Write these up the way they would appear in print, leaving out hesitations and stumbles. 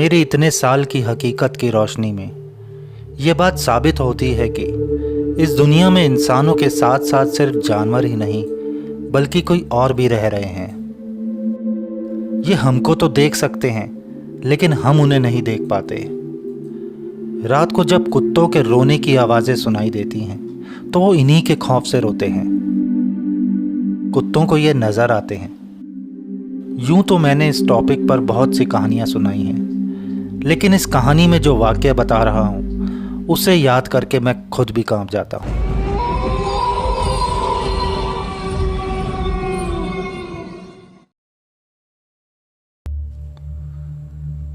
मेरे इतने साल की हकीकत की रोशनी में ये बात साबित होती है कि इस दुनिया में इंसानों के साथ साथ सिर्फ जानवर ही नहीं बल्कि कोई और भी रह रहे हैं। ये हमको तो देख सकते हैं लेकिन हम उन्हें नहीं देख पाते। रात को जब कुत्तों के रोने की आवाज़ें सुनाई देती हैं तो वो इन्हीं के खौफ से रोते हैं। कुत्तों को ये नज़र आते हैं। यूं तो मैंने इस टॉपिक पर बहुत सी कहानियां सुनाई हैं, लेकिन इस कहानी में जो वाक़या बता रहा हूं उसे याद करके मैं खुद भी कांप जाता हूं।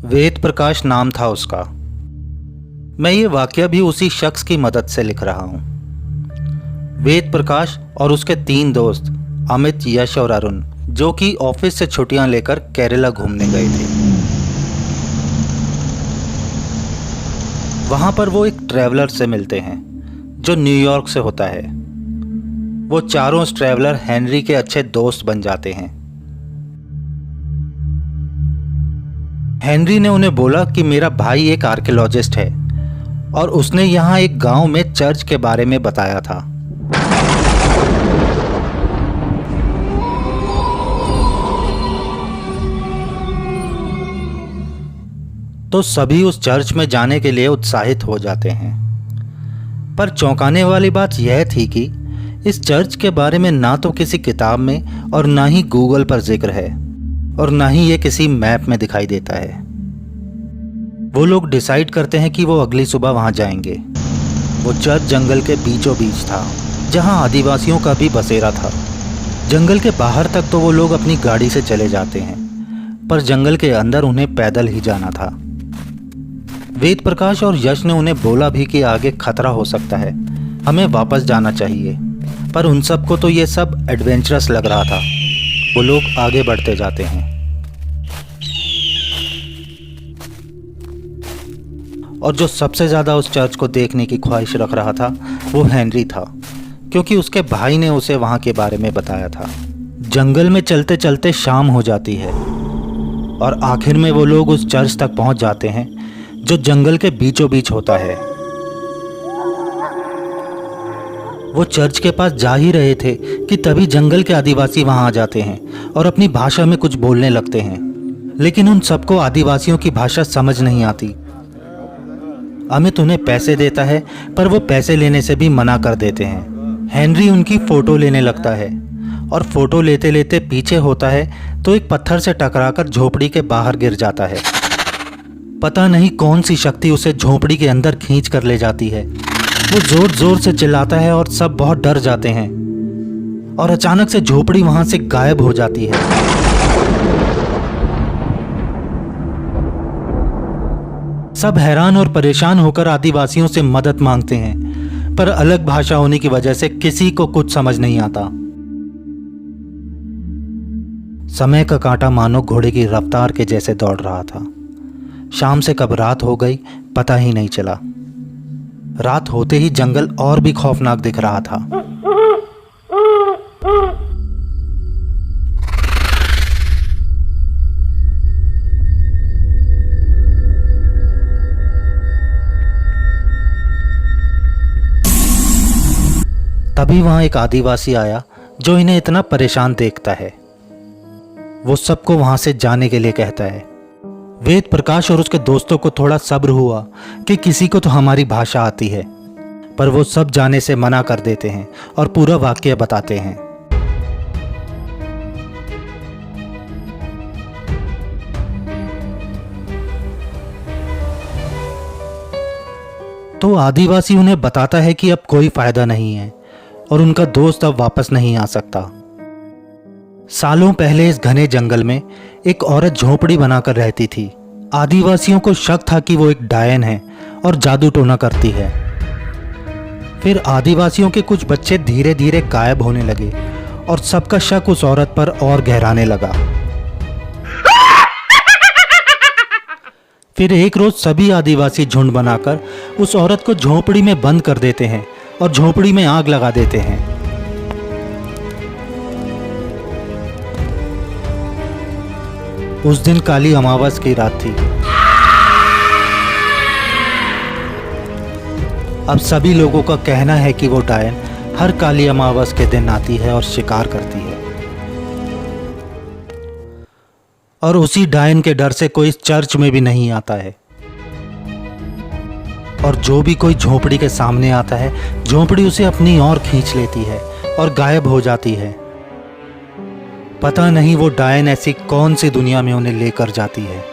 वेद प्रकाश नाम था उसका। मैं ये वाक़या भी उसी शख्स की मदद से लिख रहा हूं। वेद प्रकाश और उसके 3 दोस्त अमित, यश और अरुण, जो कि ऑफिस से छुट्टियां लेकर केरला घूमने गए थे। वहां पर वो एक ट्रैवलर से मिलते हैं जो न्यूयॉर्क से होता है। वो चारों ट्रैवलर हेनरी के अच्छे दोस्त बन जाते हैं। हेनरी ने उन्हें बोला कि मेरा भाई एक आर्कियोलॉजिस्ट है और उसने यहाँ एक गांव में चर्च के बारे में बताया था। तो सभी उस चर्च में जाने के लिए उत्साहित हो जाते हैं। पर चौंकाने वाली बात यह थी कि इस चर्च के बारे में ना तो किसी किताब में और ना ही गूगल पर जिक्र है और ना ही ये किसी मैप में दिखाई देता है। वो लोग डिसाइड करते हैं कि वो अगली सुबह वहां जाएंगे। वो चर्च जंगल के बीचों बीच था जहां आदिवासियों का भी बसेरा था। जंगल के बाहर तक तो वो लोग अपनी गाड़ी से चले जाते हैं, पर जंगल के अंदर उन्हें पैदल ही जाना था। वेद प्रकाश और यश ने उन्हें बोला भी कि आगे खतरा हो सकता है, हमें वापस जाना चाहिए, पर उन सबको तो ये सब एडवेंचरस लग रहा था। वो लोग आगे बढ़ते जाते हैं और जो सबसे ज़्यादा उस चर्च को देखने की ख्वाहिश रख रहा था वो हेनरी था, क्योंकि उसके भाई ने उसे वहाँ के बारे में बताया था। जंगल में चलते चलते शाम हो जाती है और आखिर में वो लोग उस चर्च तक पहुँच जाते हैं जो जंगल के बीचों बीच होता है। वो चर्च के पास जा ही रहे थे कि तभी जंगल के आदिवासी वहां आ जाते हैं और अपनी भाषा में कुछ बोलने लगते हैं, लेकिन उन सबको आदिवासियों की भाषा समझ नहीं आती। अमित उन्हें पैसे देता है पर वो पैसे लेने से भी मना कर देते हैं। हेनरी उनकी फोटो लेने लगता है और फोटो लेते लेते पीछे होता है तो एक पत्थर से टकराकर झोपड़ी के बाहर गिर जाता है। पता नहीं कौन सी शक्ति उसे झोपड़ी के अंदर खींच कर ले जाती है। वो जोर जोर से चिल्लाता है और सब बहुत डर जाते हैं और अचानक से झोपड़ी वहां से गायब हो जाती है। सब हैरान और परेशान होकर आदिवासियों से मदद मांगते हैं, पर अलग भाषा होने की वजह से किसी को कुछ समझ नहीं आता। समय का कांटा मानो घोड़े की रफ्तार के जैसे दौड़ रहा था। शाम से कब रात हो गई पता ही नहीं चला। रात होते ही जंगल और भी खौफनाक दिख रहा था। तभी वहां एक आदिवासी आया जो इन्हें इतना परेशान देखता है। वो सबको वहां से जाने के लिए कहता है। वेद प्रकाश और उसके दोस्तों को थोड़ा सब्र हुआ कि किसी को तो हमारी भाषा आती है, पर वो सब जाने से मना कर देते हैं और पूरा वाकया बताते हैं। तो आदिवासी उन्हें बताता है कि अब कोई फायदा नहीं है और उनका दोस्त अब वापस नहीं आ सकता। सालों पहले इस घने जंगल में एक औरत झोपड़ी बनाकर रहती थी। आदिवासियों को शक था कि वो एक डायन है और जादू टोना करती है। फिर आदिवासियों के कुछ बच्चे धीरे धीरे गायब होने लगे और सबका शक उस औरत पर और गहराने लगा। फिर एक रोज सभी आदिवासी झुंड बनाकर उस औरत को झोपड़ी में बंद कर देते हैं और झोपड़ी में आग लगा देते हैं। उस दिन काली अमावस की रात थी। अब सभी लोगों का कहना है कि वो डायन हर काली अमावस के दिन आती है और शिकार करती है, और उसी डायन के डर से कोई इस चर्च में भी नहीं आता है। और जो भी कोई झोपड़ी के सामने आता है, झोपड़ी उसे अपनी ओर खींच लेती है और गायब हो जाती है। पता नहीं वो डायन ऐसी कौन सी दुनिया में उन्हें लेकर जाती है।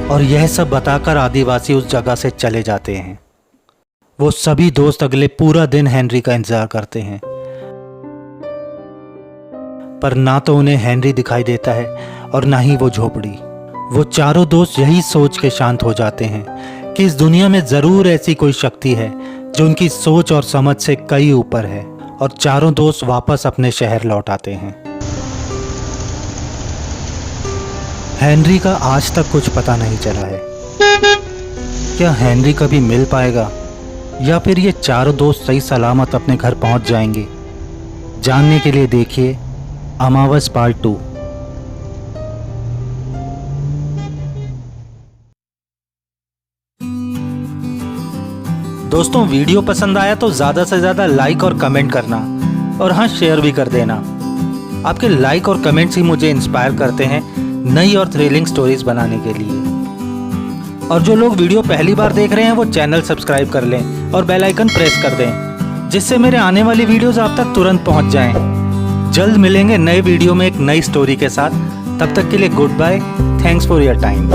और यह सब बताकर आदिवासी उस जगह से चले जाते हैं। वो सभी दोस्त अगले पूरा दिन हेनरी का इंतजार करते हैं, पर ना तो उन्हें हेनरी दिखाई देता है और ना ही वो झोपड़ी। वो चारों दोस्त यही सोच के शांत हो जाते हैं कि इस दुनिया में जरूर ऐसी कोई शक्ति है जो उनकी सोच और समझ से कई ऊपर है, और चारों दोस्त वापस अपने शहर लौट आते हैं। हेनरी का आज तक कुछ पता नहीं चला है। क्या हेनरी कभी मिल पाएगा, या फिर ये चारों दोस्त सही सलामत अपने घर पहुंच जाएंगे? जानने के लिए देखिए अमावस पार्ट 2। दोस्तों, वीडियो पसंद आया तो ज़्यादा से ज़्यादा लाइक और कमेंट करना, और हाँ, शेयर भी कर देना। आपके लाइक और कमेंट्स ही मुझे इंस्पायर करते हैं नई और थ्रिलिंग स्टोरीज बनाने के लिए। और जो लोग वीडियो पहली बार देख रहे हैं वो चैनल सब्सक्राइब कर लें और बेल आइकन प्रेस कर दें, जिससे मेरे आने वाली वीडियोस आप तक तुरंत पहुंच जाएं। जल्द मिलेंगे नए वीडियो में एक नई स्टोरी के साथ। तब तक के लिए good bye. Thanks for your time.